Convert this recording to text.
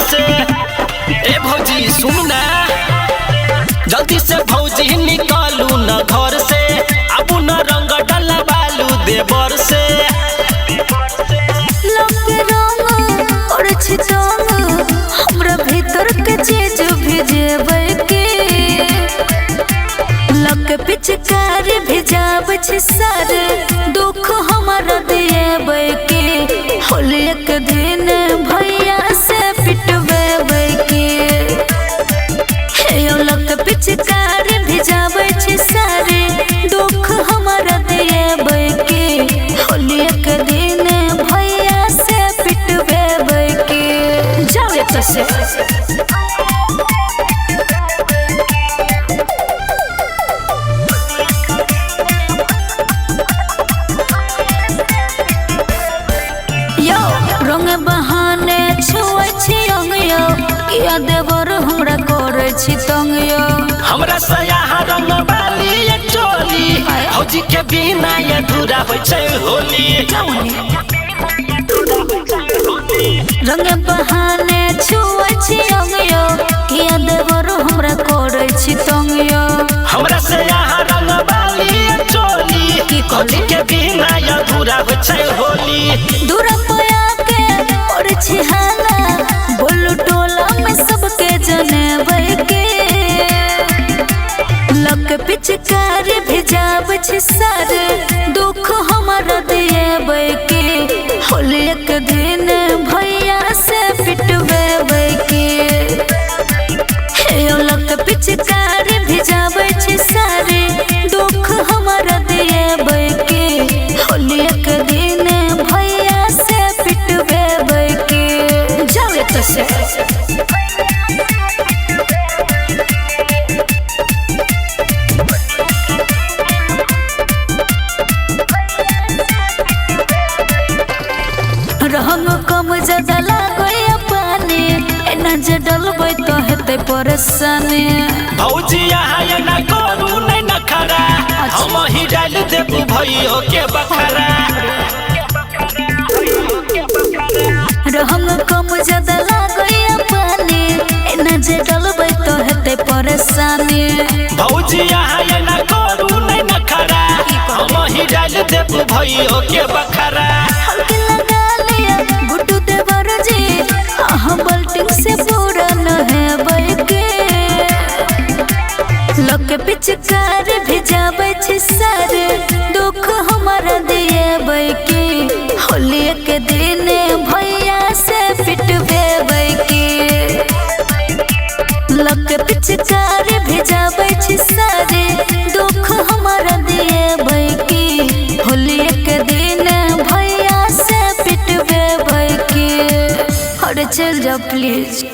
से। ए भौजी सुन ना, जल्दी से भौजी निकालू न घर से, अब न रंग डला बालू देवर से। हमरा भीतर के चीज भिजेबै के लक पिचकारी भिजाबै छै सारे दुख हमरा दिएबै के होली के दिन भैया से पिटबै के हे लक पिचकारी भिजाबै छै सारे दुख हमरा दिएबै के होली के दिन भैया से पिटबै के जाओ एतऽ से। रंग बहाने छुए छी अंग यो किया देवर हमरा करे छी तंग यो। हमरा सया रंग बाली एक चोली भौजी के बिना अधूरा होय छै होली। रंग बहाने छुए छी अंग यो किया देवर हमरा करे छी तंग यो। हमरा सया रंग बाली एक चोली भौजी के बिना अधूरा होय छै होली। दूर और छिहाला बोलू टोला में सबके जनेबै के लक पिचकारी भिजाबै छै सारे दुख हमरा दिएबै के होली के दिन भैया से पिटबै के हे लक पिचकारी भिजाबै छै सारे दुख हमरा दिएबै के होली के दिन भैया से पिटबै के जाओ एतऽ से। रंग कम ज्यादा लागै पानी एना जे डलबै तो हेतै परेशानी। भौजी यहाँ एना करू नै नखरा हम ही डाल देबू भइयो के बखरा। रंग कम ज्यादा लागै पानी एना जे डलबै तो हेतै परेशानी। भौजी यहाँ एना करू नै नखरा हम ही डाल देबू भइयो के बखरा। हल्के लगा लिया गुड्डू देवर जी हम बाल्टिंग से पूरा नहाबै के लक पिचकारी भिजाबै छै सारे दुख हमरा दिएबै के होली के दिन भैया से पिटबै के लक पिचकारी भिजाबै छै सारे दुख हमरा दिएबै के होली के दिन भैया से पिटबै के। अरे चल जा प्लीज।